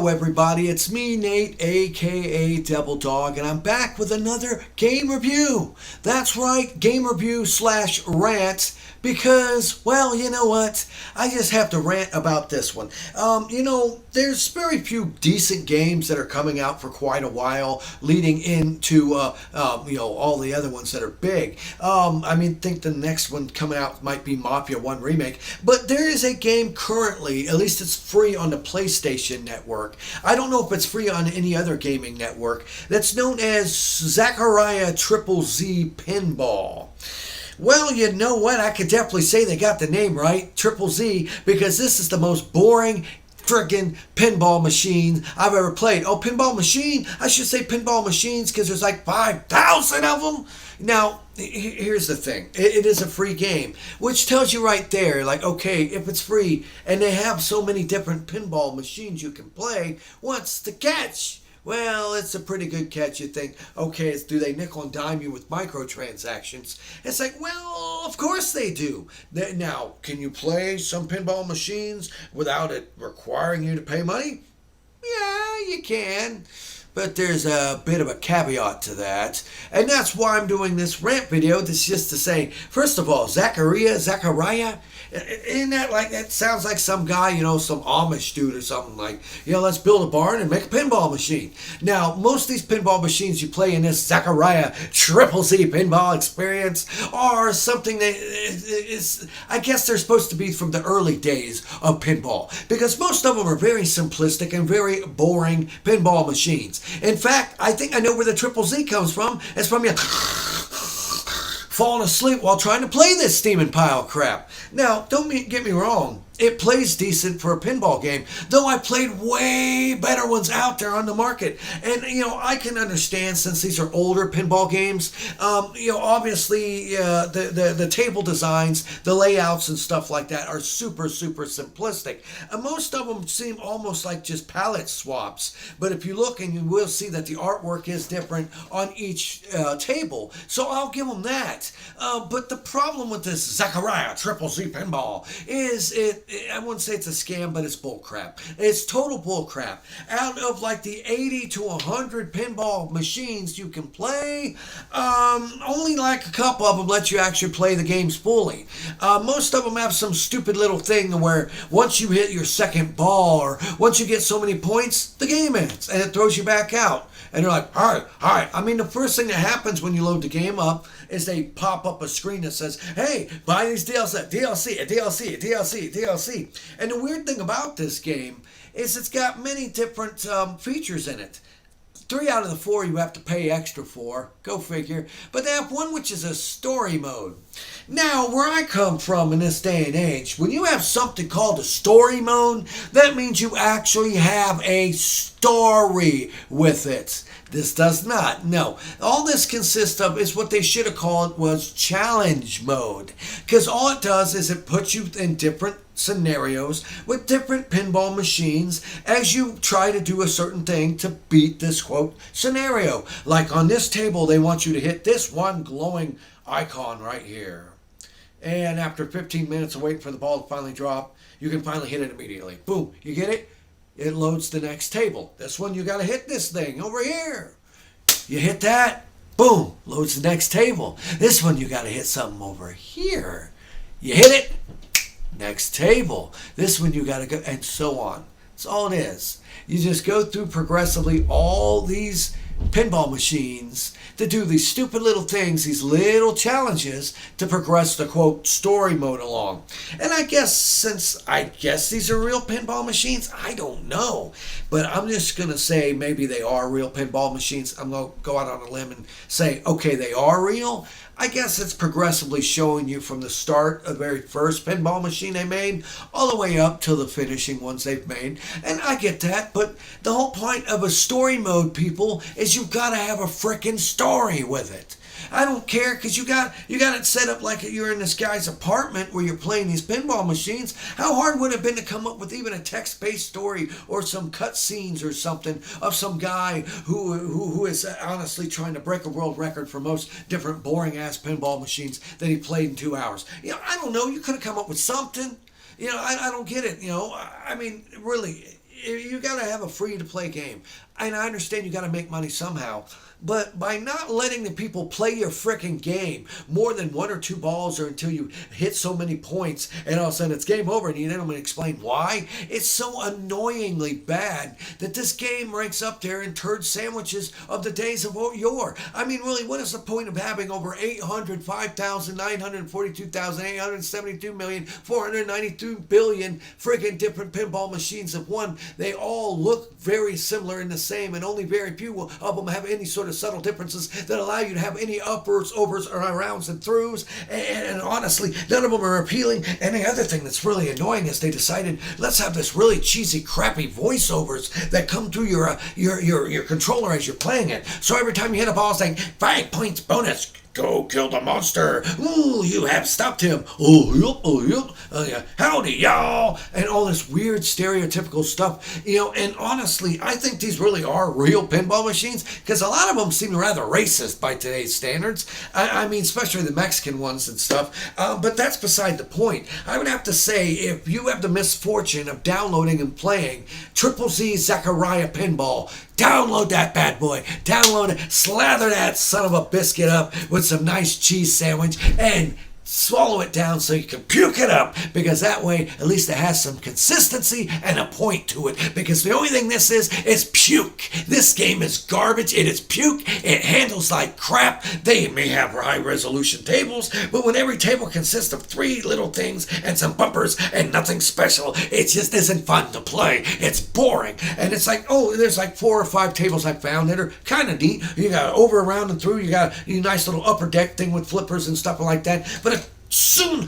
Hello everybody, it's me Nate, aka Devil Dog, and I'm back with another game review. That's right, game review / rant, because, well, you know what? I just have to rant about this one. There's very few decent games that are coming out for quite a while, leading into, all the other ones that are big. Think the next one coming out might be Mafia 1 Remake, but there is a game currently, at least it's free on the PlayStation Network. I don't know if it's free on any other gaming network, that's known as Zaccaria ZZZ Pinball. Well, you know what? I could definitely say they got the name right, Triple Z, because this is the most boring friggin' pinball machine I've ever played. Oh, pinball machine? I should say pinball machines because there's like 5,000 of them. Now, here's the thing. It is a free game, which tells you right there, like, okay, if it's free and they have so many different pinball machines you can play, what's the catch? Well, it's a pretty good catch. You think, okay, do they nickel and dime you with microtransactions? It's like, well, of course they do. Now, can you play some pinball machines without it requiring you to pay money? Yeah, you can. But there's a bit of a caveat to that. And that's why I'm doing this rant video. This is just to say, first of all, Zaccaria, isn't that like, that sounds like some guy, some Amish dude or something like, let's build a barn and make a pinball machine. Now, most of these pinball machines you play in this Zaccaria ZZZ Pinball experience are something that is, I guess they're supposed to be from the early days of pinball. Because most of them are very simplistic and very boring pinball machines. In fact, I think I know where the Triple Z comes from. It's from you falling asleep while trying to play this steaming pile of crap. Now, don't get me wrong. It plays decent for a pinball game, though I played way better ones out there on the market. And, I can understand, since these are older pinball games, obviously the table designs, the layouts and stuff like that are super, super simplistic. And most of them seem almost like just palette swaps. But if you look, and you will see that the artwork is different on each table. So I'll give them that. But the problem with this Zaccaria ZZZ Pinball is I wouldn't say it's a scam, but it's bullcrap. It's total bullcrap. Out of like the 80 to 100 pinball machines you can play, only like a couple of them let you actually play the games fully. Most of them have some stupid little thing where once you hit your second ball or once you get so many points, the game ends and it throws you back out. And they're like, all right. The first thing that happens when you load the game up is they pop up a screen that says, hey, buy these DLC. And the weird thing about this game is it's got many different features in it. 3 out of the 4 you have to pay extra for. Go figure. But they have one which is a story mode. Now, where I come from in this day and age, when you have something called a story mode, that means you actually have a story with it. This does not. No. All this consists of is what they should have called was challenge mode. Because all it does is it puts you in different scenarios with different pinball machines as you try to do a certain thing to beat this quote scenario. Like on this table, they want you to hit this one glowing icon right here. And after 15 minutes of waiting for the ball to finally drop, you can finally hit it immediately. Boom. You get it? It loads the next table. This one, you got to hit this thing over here. You hit that. Boom. Loads the next table. This one, you got to hit something over here. You hit it. Next table. This one, you got to go, and so on. That's all it is. You just go through progressively all these pinball machines to do these stupid little things, these little challenges to progress the quote story mode along. And I guess these are real pinball machines, I don't know. But I'm just going to say maybe they are real pinball machines. I'm going to go out on a limb and say, okay, they are real. I guess it's progressively showing you from the start of the very first pinball machine they made all the way up to the finishing ones they've made. And I get that, but the whole point of a story mode, people, is you've got to have a frickin' story with it. I don't care, because you got it set up like you're in this guy's apartment where you're playing these pinball machines. How hard would it have been to come up with even a text-based story or some cutscenes or something of some guy who is honestly trying to break a world record for most different boring-ass pinball machines that he played in 2 hours? I don't know. You could have come up with something. I don't get it. Really, you got to have a free-to-play game. And I understand you got to make money somehow. But by not letting the people play your frickin' game more than one or two balls or until you hit so many points and all of a sudden it's game over and you don't explain why, it's so annoyingly bad that this game ranks up there in turd sandwiches of the days of yore. I mean, really, what is the point of having over 805,942,872,492,000,000 friggin' different pinball machines of one? They all look very similar and the same, and only very few of them have any sort of subtle differences that allow you to have any uppers, overs, or rounds and throughs. And honestly, none of them are appealing. And the other thing that's really annoying is they decided, let's have this really cheesy, crappy voiceovers that come through your controller as you're playing it. So every time you hit a ball, it's like 5 points bonus. Go kill the monster. Ooh, you have stopped him. Oh, yep, oh, yep. Yeah. Howdy, y'all. And all this weird stereotypical stuff. And honestly, I think these really are real pinball machines because a lot of them seem rather racist by today's standards. I mean, especially the Mexican ones and stuff. But that's beside the point. I would have to say, if you have the misfortune of downloading and playing ZZZ Zaccaria Pinball, download that bad boy. Download it. Slather that son of a biscuit up with some nice cheese sandwich and swallow it down so you can puke it up, because that way at least it has some consistency and a point to it, because the only thing this is puke. This game is garbage. It is puke. It handles like crap. They may have high resolution tables, but when every table consists of 3 little things and some bumpers and nothing special, it just isn't fun to play. It's boring. And it's like, there's like 4 or 5 tables I found that are kind of neat. You got over, around, and through. You got a nice little upper deck thing with flippers and stuff like that. But as soon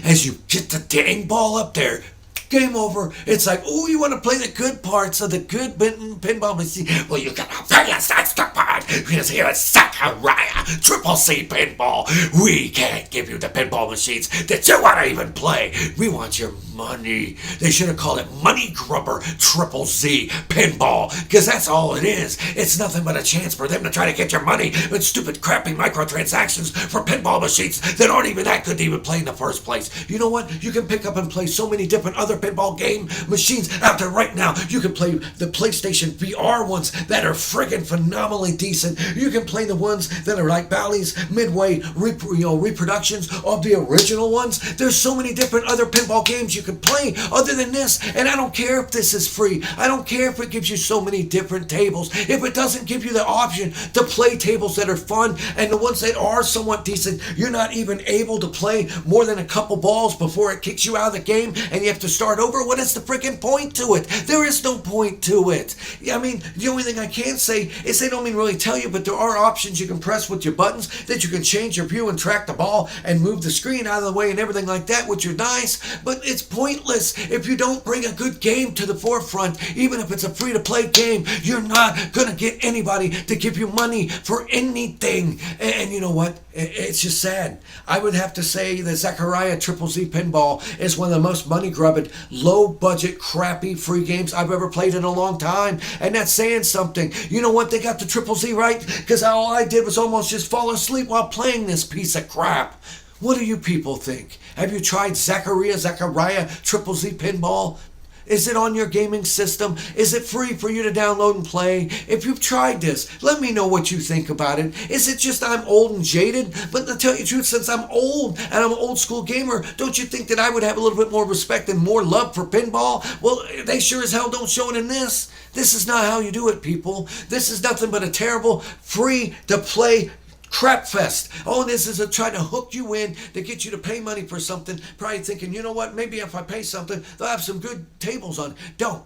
as you get the dang ball up there, game over. It's like, you want to play the good parts of the good pinball machine? Well, you gotta play us. That's the part. Because here at Zaccaria ZZZ Pinball, we can't give you the pinball machines that you want to even play. We want your money. They should have called it Money Grubber ZZZ Pinball, because that's all it is. It's nothing but a chance for them to try to get your money with stupid, crappy microtransactions for pinball machines that aren't even that good to even play in the first place. You know what? You can pick up and play so many different other pinball game machines out there right now. You can play the PlayStation VR ones that are friggin' phenomenally decent. You can play the ones that are like Bally's Midway reproductions of the original ones. There's so many different other pinball games you can play other than this, and I don't care if this is free. I don't care if it gives you so many different tables. If it doesn't give you the option to play tables that are fun and the ones that are somewhat decent, you're not even able to play more than a couple balls before it kicks you out of the game and you have to start over. What is the freaking point to it? There is no point to it. I mean, the only thing I can say is they don't even really tell you, but there are options you can press with your buttons that you can change your view and track the ball and move the screen out of the way and everything like that, which are nice, but it's pointless if you don't bring a good game to the forefront. Even if it's a free-to-play game, you're not going to get anybody to give you money for anything. And you know what? It's just sad. I would have to say the Zaccaria ZZZ Pinball is one of the most money-grubbing, low-budget, crappy free games I've ever played in a long time. And that's saying something. You know what? They got the ZZZ right, because all I did was almost just fall asleep while playing this piece of crap. What do you people think? Have you tried Zaccaria ZZZ Pinball? Is it on your gaming system? Is it free for you to download and play? If you've tried this, let me know what you think about it. Is it just I'm old and jaded? But to tell you the truth, since I'm old and I'm an old school gamer, don't you think that I would have a little bit more respect and more love for pinball? Well, they sure as hell don't show it in this. This is not how you do it, people. This is nothing but a terrible free-to-play crap fest. All this is trying to hook you in to get you to pay money for something, probably thinking, you know what, maybe if I pay something, they'll have some good tables on. Don't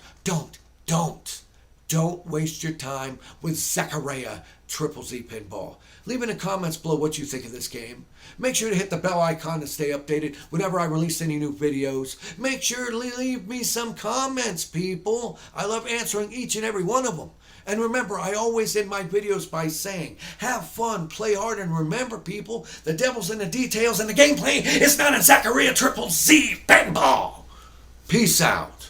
waste your time with Zaccaria ZZZ Pinball. Leave in the comments below what you think of this game. Make sure to hit the bell icon to stay updated whenever I release any new videos. Make sure to leave me some comments, people. I love answering each and every one of them. And remember, I always end my videos by saying, have fun, play hard, and remember, people, the devil's in the details, and the gameplay is not a Zaccaria ZZZ Pinball. Peace out.